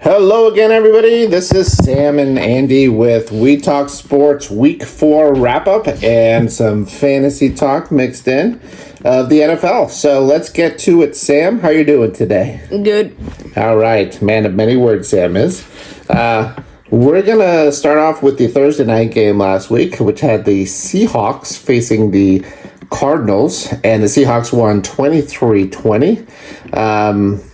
Hello again, everybody. This is Sam and Andy with WeTalkSports Week 4 wrap-up and some fantasy talk mixed in of the NFL. So let's get to it. Sam, how you doing today? Good. All right. Man of many words, Sam is. We're going to start off with the Thursday night game last week, which had the Seahawks facing the Cardinals, and the Seahawks won 23-20.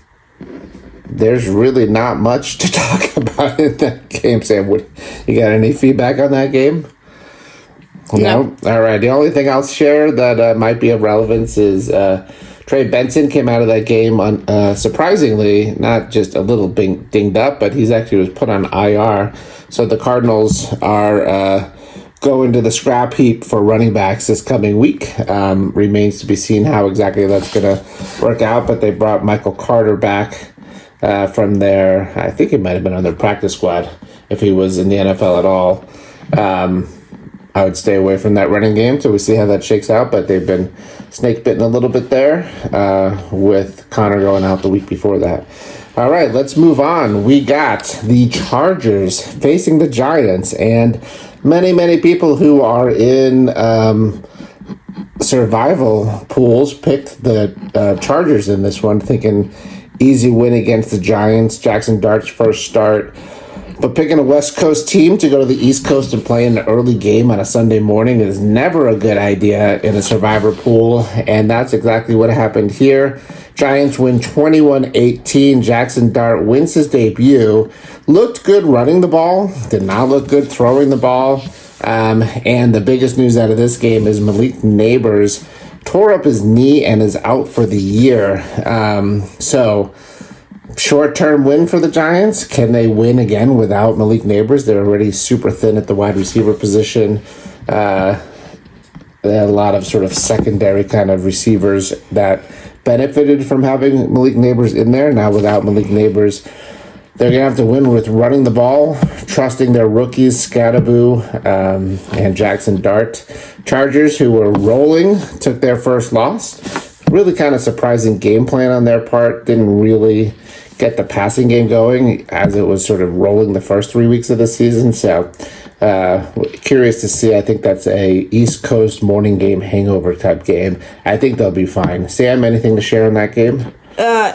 There's really not much to talk about in that game, Sam. You got any feedback on that game? No? All right. The only thing I'll share that might be of relevance is Trey Benson came out of that game surprisingly, not just a little dinged up, but he's actually was put on IR. So the Cardinals are going to the scrap heap for running backs this coming week. Remains to be seen how exactly that's going to work out, but they brought Michael Carter back from there. I think he might have been on their practice squad if he was in the NFL at all. I would stay away from that running game till we see how that shakes out, but they've been snake bitten a little bit there with Connor going out the week before that. All right, let's move on. We got the Chargers facing the Giants, and many people who are in survival pools picked the Chargers in this one, thinking easy win against the Giants. Jackson Dart's first start. But picking a West Coast team to go to the East Coast and play an early game on a Sunday morning is never a good idea in a survivor pool, and that's exactly what happened here. Giants win 21-18. Jackson Dart wins his debut. Looked good running the ball. Did not look good throwing the ball. And the biggest news out of this game is Malik Neighbors tore up his knee and is out for the year. So short-term win for the Giants. Can they win again without Malik Neighbors? They're already super thin at the wide receiver position. They had a lot of sort of secondary kind of receivers that benefited from having Malik Neighbors in there. Now without Malik Neighbors, they're going to have to win with running the ball, trusting their rookies, Scadaboo and Jackson Dart. Chargers, who were rolling, took their first loss. Really kind of surprising game plan on their part. Didn't really get the passing game going as it was sort of rolling the first 3 weeks of the season. So curious to see. I think that's a East Coast morning game hangover type game. I think they'll be fine. Sam, anything to share on that game?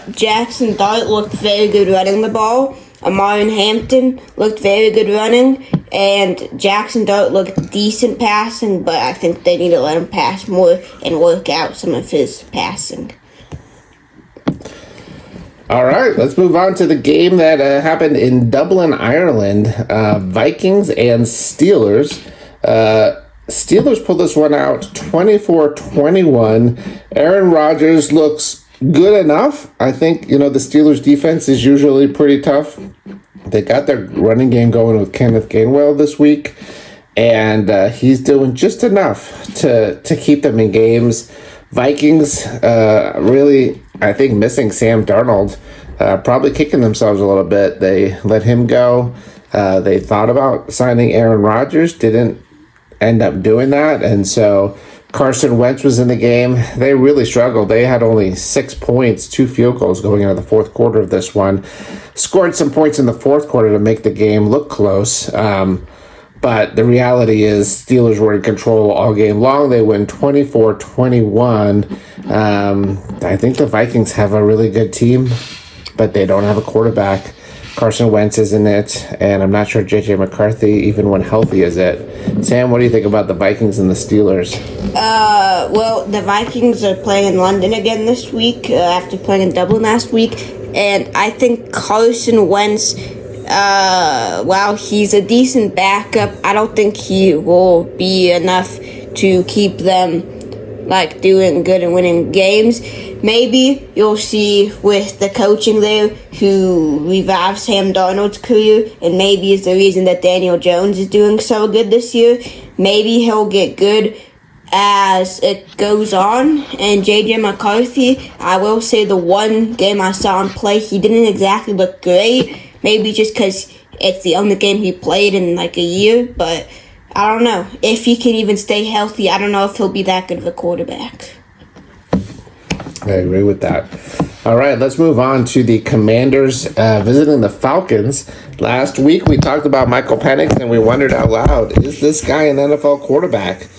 Jackson Dart looked very good running the ball. Amarian Hampton looked very good running. And Jackson Dart looked decent passing, but I think they need to let him pass more and work out some of his passing. All right, let's move on to the game that happened in Dublin, Ireland. Vikings and Steelers. Steelers pulled this one out 24-21. Aaron Rodgers looks good enough. I think, the Steelers defense is usually pretty tough. They got their running game going with Kenneth Gainwell this week, and he's doing just enough to keep them in games. Vikings really, I think, missing Sam Darnold, probably kicking themselves a little bit. They let him go. They thought about signing Aaron Rodgers, didn't end up doing that, and so Carson Wentz was in the game. They really struggled. They had only 6 points, 2 field goals going into the fourth quarter of this one. Scored some points in the fourth quarter to make the game look close. But the reality is Steelers were in control all game long. They win 24-21. I think the Vikings have a really good team, but they don't have a quarterback. Carson Wentz is in it, and I'm not sure J.J. McCarthy, even when healthy, is it. Sam, what do you think about the Vikings and the Steelers? Well, the Vikings are playing in London again this week after playing in Dublin last week, and I think Carson Wentz, while he's a decent backup, I don't think he will be enough to keep them doing good and winning games. Maybe you'll see with the coaching there who revives Sam Darnold's career, and maybe is the reason that Daniel Jones is doing so good this year. Maybe he'll get good as it goes on. And J.J. McCarthy, I will say the one game I saw him play, he didn't exactly look great. Maybe just because it's the only game he played in a year, but I don't know. If he can even stay healthy, I don't know if he'll be that good of a quarterback. I agree with that. All right, let's move on to the Commanders visiting the Falcons. Last week we talked about Michael Penix and we wondered out loud, is this guy an NFL quarterback?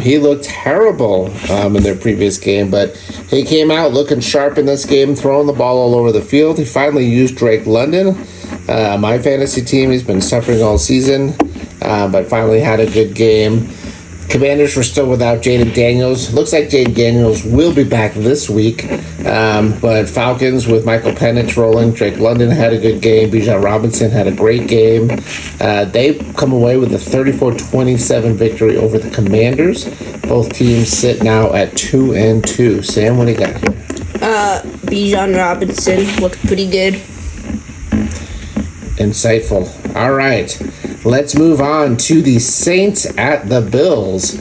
He looked terrible in their previous game, but he came out looking sharp in this game, throwing the ball all over the field. He finally used Drake London. My fantasy team, he's been suffering all season, but finally had a good game. Commanders were still without Jaden Daniels. Looks like Jaden Daniels will be back this week. But Falcons with Michael Penix rolling. Drake London had a good game. Bijan Robinson had a great game. They come away with a 34-27 victory over the Commanders. Both teams sit now at 2-2. Sam, what do you got here? Bijan Robinson looked pretty good. Insightful. All right. Let's move on to the Saints at the Bills.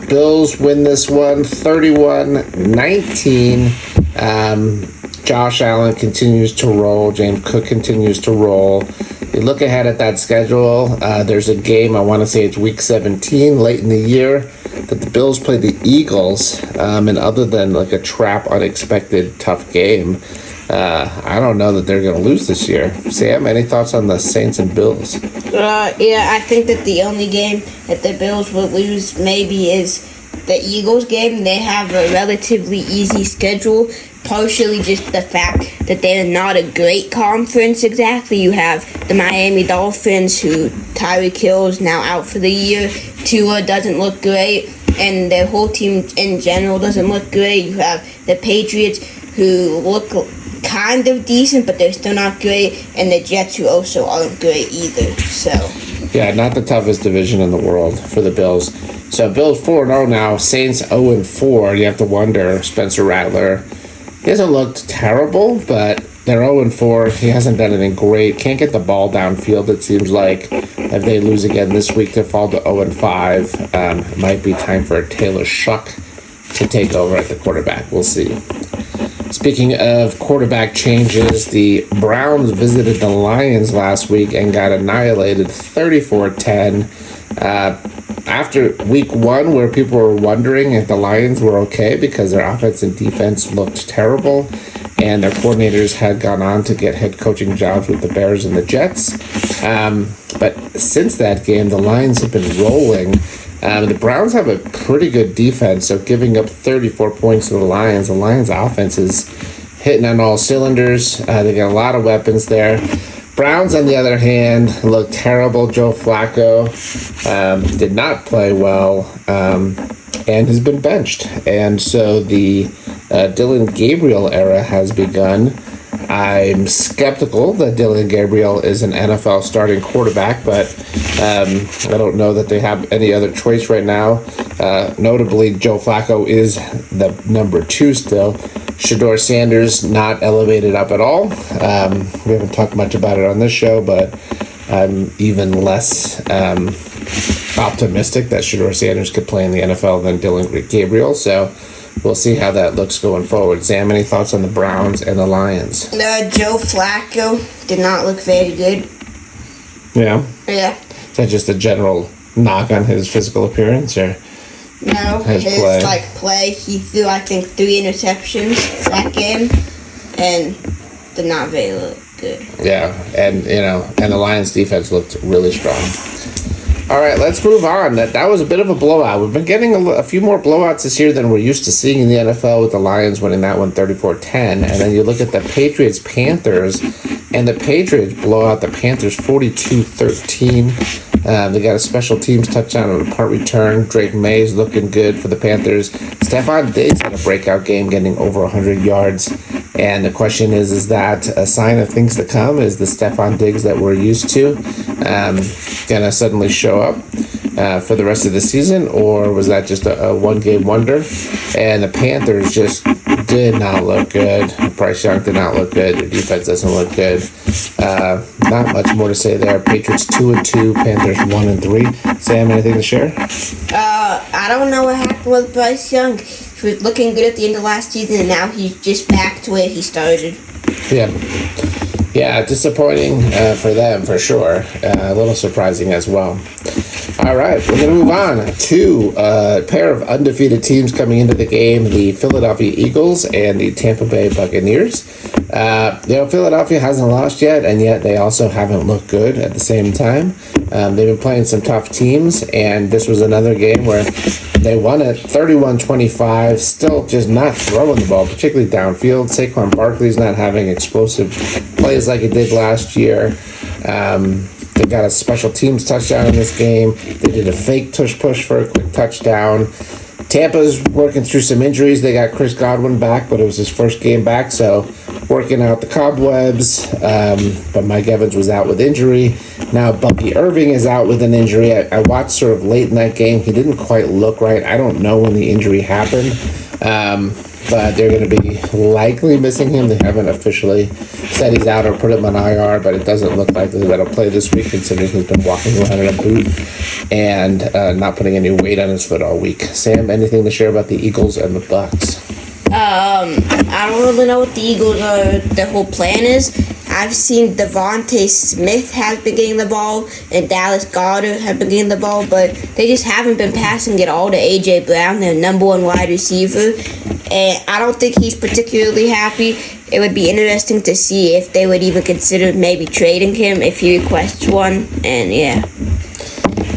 Bills win this one 31-19. Josh Allen continues to roll. James Cook continues to roll. You look ahead at that schedule. There's a game, I want to say it's week 17, late in the year, that the Bills play the Eagles. And other than like a trap, unexpected, tough game, I don't know that they're going to lose this year. Sam, any thoughts on the Saints and Bills? Yeah, I think that the only game that the Bills will lose maybe is the Eagles game. They have a relatively easy schedule, partially just the fact that they're not a great conference exactly. You have the Miami Dolphins, who Tyreek Hill is now out for the year. Tua doesn't look great, and their whole team in general doesn't look great. You have the Patriots, who look kind of decent, but they're still not great, and the Jets, who also aren't great either. So yeah, not the toughest division in the world for the Bills. So Bills 4-0 now, Saints 0-4. You have to wonder, Spencer Rattler, he hasn't looked terrible, but they're 0-4. He hasn't done anything great. Can't get the ball downfield, it seems like. If they lose again this week to fall to 0-5, it might be time for Taylor Shuck to take over at the quarterback. We'll see. Speaking of quarterback changes, the Browns visited the Lions last week and got annihilated 34-10. After week one, where people were wondering if the Lions were okay because their offense and defense looked terrible, and their coordinators had gone on to get head coaching jobs with the Bears and the Jets. But since that game, the Lions have been rolling. The Browns have a pretty good defense, so giving up 34 points to the Lions offense is hitting on all cylinders. They got a lot of weapons there. Browns, on the other hand, look terrible. Joe Flacco did not play well and has been benched. And so the Dylan Gabriel era has begun. I'm skeptical that Dylan Gabriel is an NFL starting quarterback, but I don't know that they have any other choice right now. Notably, Joe Flacco is the number 2 still. Shedeur Sanders not elevated up at all. We haven't talked much about it on this show, but I'm even less optimistic that Shedeur Sanders could play in the NFL than Dylan Gabriel. So we'll see how that looks going forward. Sam, any thoughts on the Browns and the Lions? Joe Flacco did not look very good. Yeah? Yeah. Is that just a general knock on his physical appearance, or no, his play? He threw, I think, 3 interceptions that game, and did not very good. Yeah, and the Lions defense looked really strong. All right, let's move on. That was a bit of a blowout. We've been getting a few more blowouts this year than we're used to seeing in the NFL, with the Lions winning that one 34-10. And then you look at the Patriots-Panthers, and the Patriots blow out the Panthers 42-13. They got a special teams touchdown on a punt return. Drake May's looking good for the Panthers. Stephon Diggs had a breakout game, getting over 100 yards. And the question is that a sign of things to come? Is the Stephon Diggs that we're used to going to suddenly show up for the rest of the season? Or was that just a one-game wonder? And the Panthers just did not look good. Bryce Young did not look good. Their defense doesn't look good. Not much more to say there. Patriots 2-2, Panthers 1-3. Sam, anything to share? I don't know what happened with Bryce Young. He was looking good at the end of last season, and now he's just back to where he started. Yeah. Yeah, disappointing for them, for sure. A little surprising as well. All right, we're going to move on to a pair of undefeated teams coming into the game, the Philadelphia Eagles and the Tampa Bay Buccaneers. Philadelphia hasn't lost yet, and yet they also haven't looked good at the same time. They've been playing some tough teams, and this was another game where they won it 31-25, still just not throwing the ball, particularly downfield. Saquon Barkley's not having explosive plays like he did last year. They got a special teams touchdown in this game. They did a fake tush push for a quick touchdown. Tampa's working through some injuries. They got Chris Godwin back, but it was his first game back, so working out the cobwebs. But Mike Evans was out with injury. Now Bucky Irving is out with an injury. I watched sort of late in that game. He didn't quite look right. I don't know when the injury happened. But they're going to be likely missing him. They haven't officially said he's out or put him on IR, but it doesn't look likely that he'll play this week, considering he's been walking around in a boot and not putting any weight on his foot all week. Sam, anything to share about the Eagles and the Bucs? I don't really know what the Eagles their whole plan is. I've seen Devontae Smith has been getting the ball and Dallas Goedert have been getting the ball, but they just haven't been passing it all to A.J. Brown, their number one wide receiver. And I don't think he's particularly happy. It would be interesting to see if they would even consider maybe trading him if he requests one. And yeah.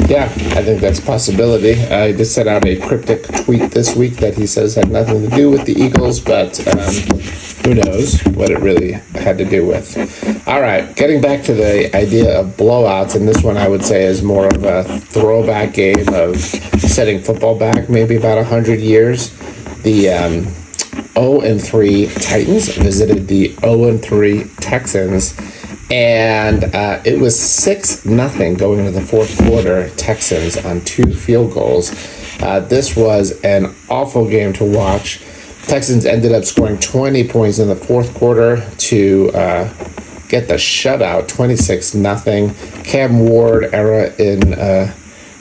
Yeah, I think that's a possibility. He just sent out a cryptic tweet this week that he says had nothing to do with the Eagles, but who knows what it really had to do with. All right, getting back to the idea of blowouts, and this one I would say is more of a throwback game of setting football back maybe about 100 years. The 0-3 Titans visited the 0-3 Texans, and it was 6-0 going into the fourth quarter. Texans on 2 field goals. This was an awful game to watch. Texans ended up scoring 20 points in the fourth quarter to get the shutout, 26-0. Cam Ward era in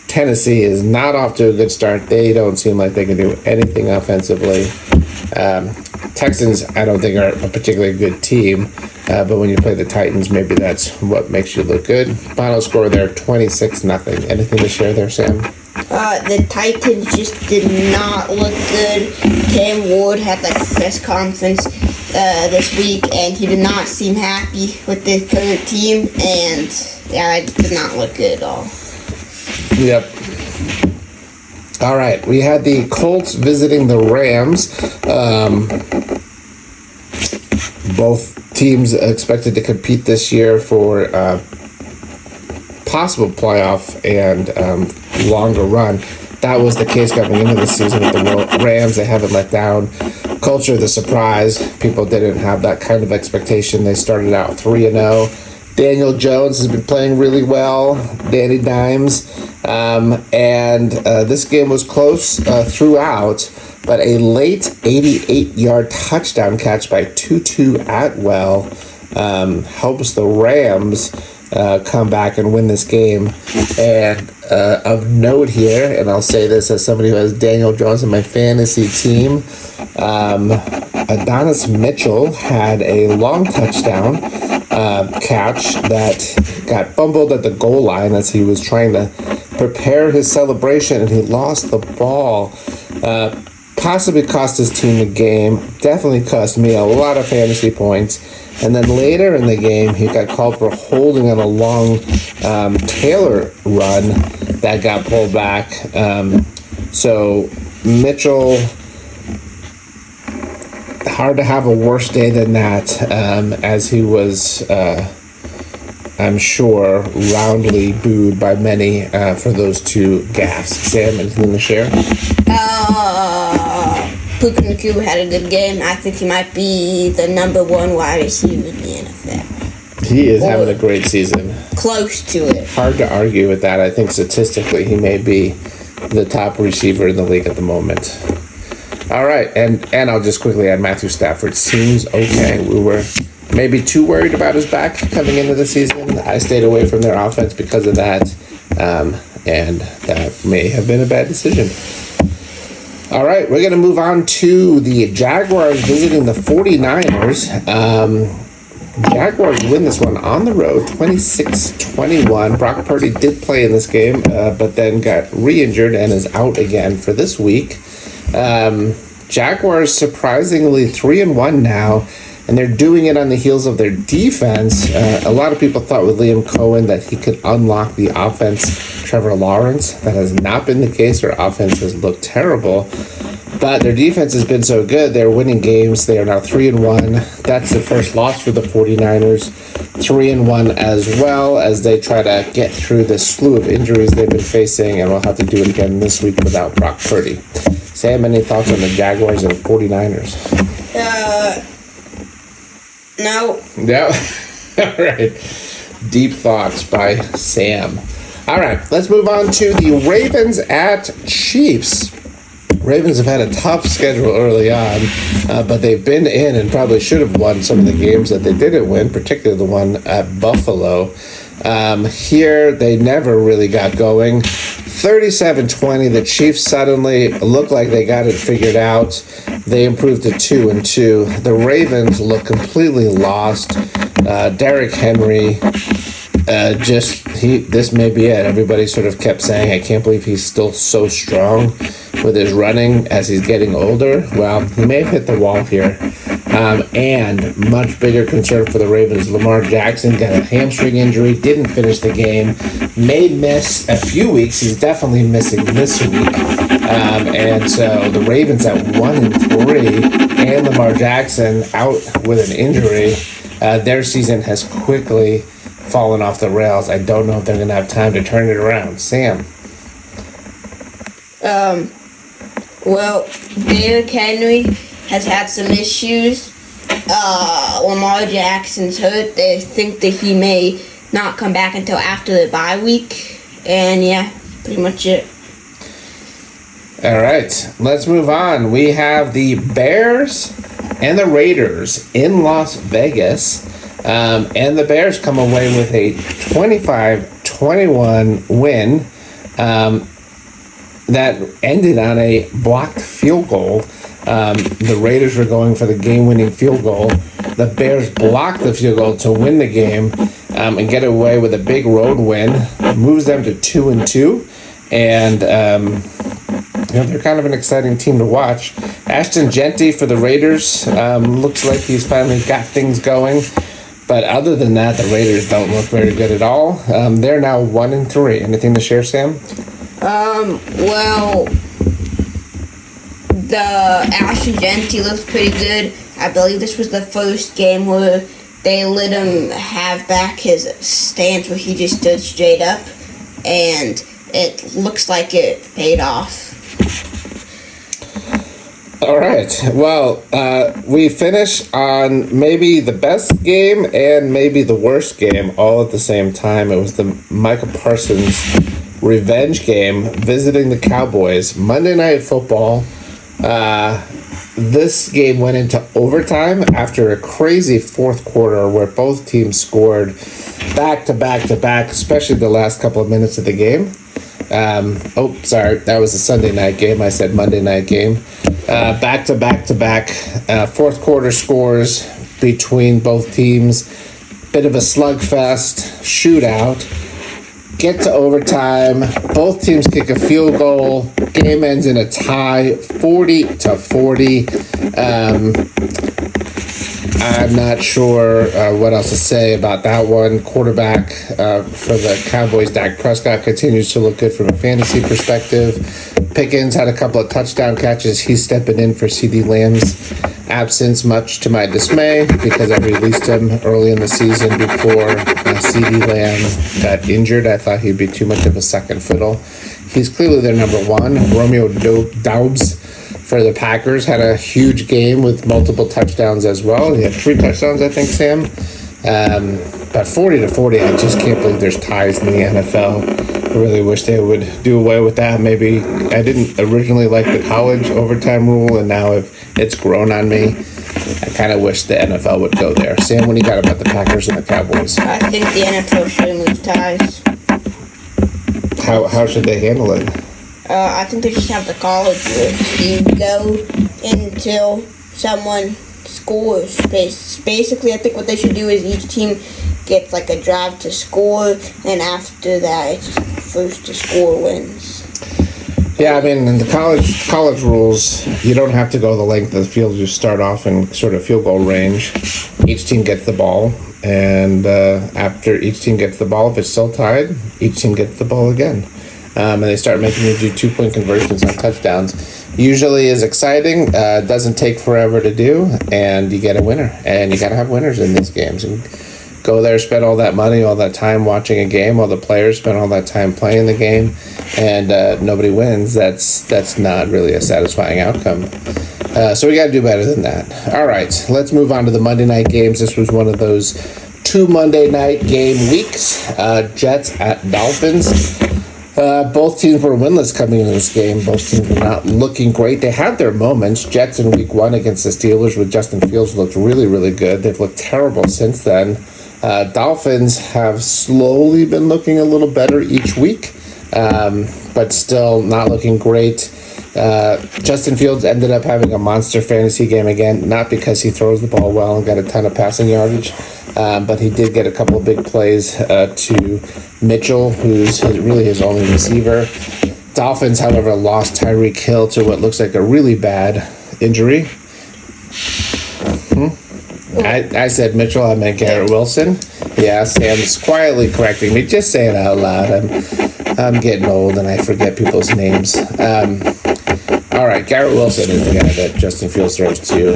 Tennessee is not off to a good start. They don't seem like they can do anything offensively. Texans, I don't think, are a particularly good team, but when you play the Titans, maybe that's what makes you look good. Final score there, 26-0. Anything to share there, Sam? The Titans just did not look good. Cam Ward had like a press conference this week, and he did not seem happy with the current team, and yeah, it did not look good at all. Yep. All right, we had the Colts visiting the Rams. Both teams expected to compete this year for possible playoff and longer run. That was the case coming into the season with the Rams. They haven't let down. Culture, the surprise. People didn't have that kind of expectation. They started out 3-0. Daniel Jones has been playing really well. Danny Dimes. And this game was close throughout, but a late 88-yard touchdown catch by Tutu Atwell helps the Rams come back and win this game. And of note here, and I'll say this as somebody who has Daniel Jones in my fantasy team, Adonis Mitchell had a long touchdown catch that got fumbled at the goal line as he was trying to prepare his celebration, and he lost the ball. Possibly cost his team the game. Definitely cost me a lot of fantasy points. And then later in the game, he got called for holding on a long Taylor run that got pulled back. So Mitchell, hard to have a worse day than that, as he was, I'm sure, roundly booed by many for those two gaffes. Sam, anything to share? Puka Nacua had a good game. I think he might be the number one wide receiver in the NFL. He is having a great season. Close to it. Hard to argue with that. I think statistically he may be the top receiver in the league at the moment. All right, and I'll just quickly add, Matthew Stafford seems okay. We were maybe too worried about his back coming into the season. I stayed away from their offense because of that, and that may have been a bad decision. All right, we're going to move on to the Jaguars visiting the 49ers. Jaguars win this one on the road, 26-21. Brock Purdy did play in this game, but then got re-injured and is out again for this week. Jaguars surprisingly 3-1 now, and they're doing it on the heels of their defense. A lot of people thought with Liam Cohen that he could unlock the offense. Trevor Lawrence, that has not been the case. Their offense has looked terrible, but their defense has been so good. They're winning games. They are now 3-1. That's the first loss for the 49ers. 3-1 as well as they try to get through the slew of injuries they've been facing, and we'll have to do it again this week without Brock Purdy. Sam, any thoughts on the Jaguars and 49ers? No. No? All right. Deep thoughts by Sam. All right, let's move on to the Ravens at Chiefs. Ravens have had a tough schedule early on, but they've been in and probably should have won some of the games that they didn't win, particularly the one at Buffalo. Here, they never really got going. 37-20, the Chiefs suddenly look like they got it figured out. They improved to 2-2. The Ravens look completely lost. Derrick Henry, this may be it. Everybody sort of kept saying, I can't believe he's still so strong with his running as he's getting older. Well, he may have hit the wall here. And much bigger concern for the Ravens, Lamar Jackson got a hamstring injury, didn't finish the game, may miss a few weeks. He's definitely missing this week. And so the Ravens at 1-3 and Lamar Jackson out with an injury, their season has quickly fallen off the rails. I don't know if they're going to have time to turn it around. Sam? Well, Derrick Henry has had some issues. Lamar Jackson's hurt. They think that he may not come back until after the bye week. And yeah, pretty much it. All right, let's move on. We have the Bears and the Raiders in Las Vegas. And the Bears come away with a 25-21 win that ended on a blocked field goal. The Raiders were going for the game-winning field goal. The Bears blocked the field goal to win the game and get away with a big road win. Moves them to 2-2. And they're kind of an exciting team to watch. Ashton Genty for the Raiders looks like he's finally got things going. But other than that, the Raiders don't look very good at all. They're now 1-3. Anything to share, Sam? Well, the Ashton Genty looks pretty good. I believe this was the first game where they let him have back his stance where he just stood straight up, and it looks like it paid off. All right. Well, we finish on maybe the best game and maybe the worst game all at the same time. It was the Micah Parsons revenge game visiting the Cowboys. Monday Night Football. This game went into overtime after a crazy fourth quarter where both teams scored back to back to back, especially the last couple of minutes of the game. Sorry, that was a Sunday night game. I said Monday night game. Back to back to back. Fourth quarter scores between both teams. Bit of a slugfest, shootout. Get to overtime. Both teams kick a field goal. Game ends in a tie, 40-40. I'm not sure what else to say about that one. Quarterback for the Cowboys, Dak Prescott, continues to look good from a fantasy perspective. Pickens had a couple of touchdown catches. He's stepping in for CeeDee Lamb's absence, much to my dismay, because I released him early in the season before CeeDee Lamb got injured. I thought he'd be too much of a second fiddle. He's clearly their number one. Romeo Doubs for the Packers had a huge game with multiple touchdowns as well. He had 3 touchdowns, I think, Sam. But 40-40, I just can't believe there's ties in the NFL. I really wish they would do away with that. Maybe I didn't originally like the college overtime rule, and now if it's grown on me, I kind of wish the NFL would go there. Sam, what do you got about the Packers and the Cowboys? I think the NFL should remove ties. How should they handle it? I think they should have the college where you go until someone scores. Basically, I think what they should do is each team gets like a drive to score, and after that, it's just first to score wins. Yeah, I mean, in the college rules, you don't have to go the length of the field. You start off in sort of field goal range. Each team gets the ball, and after each team gets the ball, if it's still tied, each team gets the ball again. And they start making you do 2-point conversions on touchdowns. Usually is exciting, doesn't take forever to do, and you get a winner. And you got to have winners in these games. And go there, spend all that money, all that time watching a game, while the players spend all that time playing the game, and nobody wins. That's not really a satisfying outcome. So we got to do better than that. All right, let's move on to the Monday night games. This was one of those 2 Monday night game weeks. Jets at Dolphins. Both teams were winless coming into this game. Both teams were not looking great. They had their moments. Jets in week 1 against the Steelers with Justin Fields looked really, really good. They've looked terrible since then. Dolphins have slowly been looking a little better each week, but still not looking great. Justin Fields ended up having a monster fantasy game again, not because he throws the ball well and got a ton of passing yardage, but he did get a couple of big plays to Mitchell, who's really his only receiver. Dolphins, however, lost Tyreek Hill to what looks like a really bad injury. I said Mitchell, I meant Garrett Wilson. Yeah, Sam's quietly correcting me. Just say it out loud. I'm getting old and I forget people's names. All right, Garrett Wilson is the guy that Justin Fields throws to.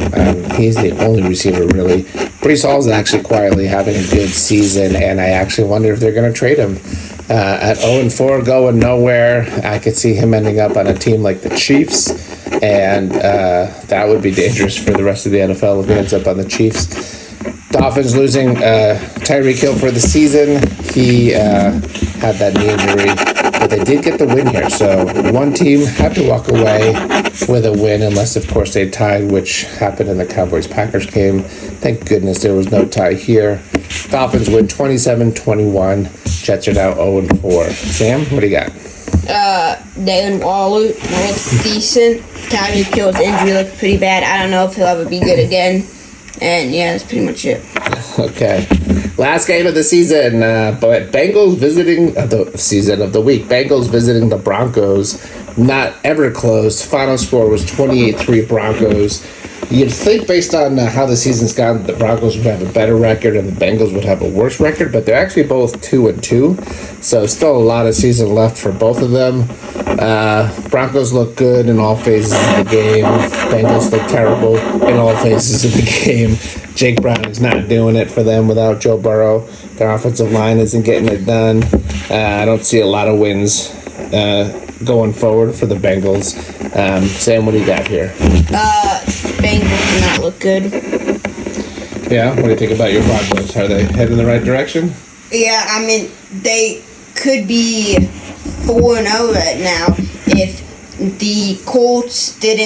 He's the only receiver, really. Breece Hall's actually quietly having a good season, and I actually wonder if they're going to trade him. At 0-4, going nowhere, I could see him ending up on a team like the Chiefs, and that would be dangerous for the rest of the NFL if he ends up on the Chiefs. Dolphins losing Tyreek Hill for the season. He had that knee injury, but they did get the win here. So one team had to walk away with a win, unless, of course, they tied, which happened in the Cowboys-Packers game. Thank goodness there was no tie here. Dolphins win 27-21. Jets are now 0-4. Sam, what do you got? Dalen Waller looks decent. Tyreek Hill's injury looks pretty bad. I don't know if he'll ever be good again. And yeah, that's pretty much it. Okay. Last game of the season, but Bengals visiting the season of the week. Bengals visiting the Broncos. Not ever close. Final score was 28-3 Broncos. You'd think based on how the season's gone, the Broncos would have a better record and the Bengals would have a worse record, but they're actually both 2-2. So still a lot of season left for both of them. Broncos look good in all phases of the game. Bengals look terrible in all phases of the game. Jake Brown is not doing it for them without Joe Burrow. Their offensive line isn't getting it done. I don't see a lot of wins going forward for the Bengals. Sam, what do you got here? Bengals do not look good. Yeah, what do you think about your Broncos? Are they heading in the right direction? Yeah, I mean, they could be 4-0 right now if the Colts game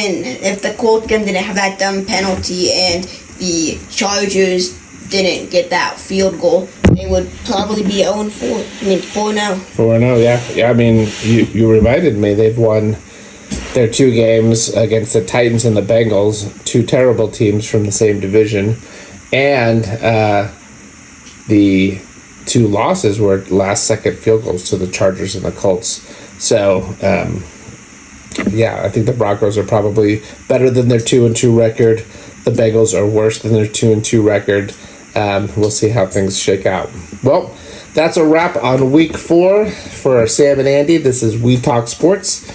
didn't have that dumb penalty and the Chargers didn't get that field goal. They would probably be 0-4. I mean, 4-0. 4-0, yeah. Yeah, I mean, you reminded me they've won their 2 games against the Titans and the Bengals, 2 terrible teams from the same division, and the 2 losses were last-second field goals to the Chargers and the Colts. So, yeah, I think the Broncos are probably better than their 2-2 record. The Bengals are worse than their 2-2 record. We'll see how things shake out. Well, that's a wrap on week 4 for Sam and Andy. This is We Talk Sports.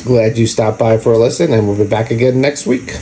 Glad you stopped by for a listen, and we'll be back again next week.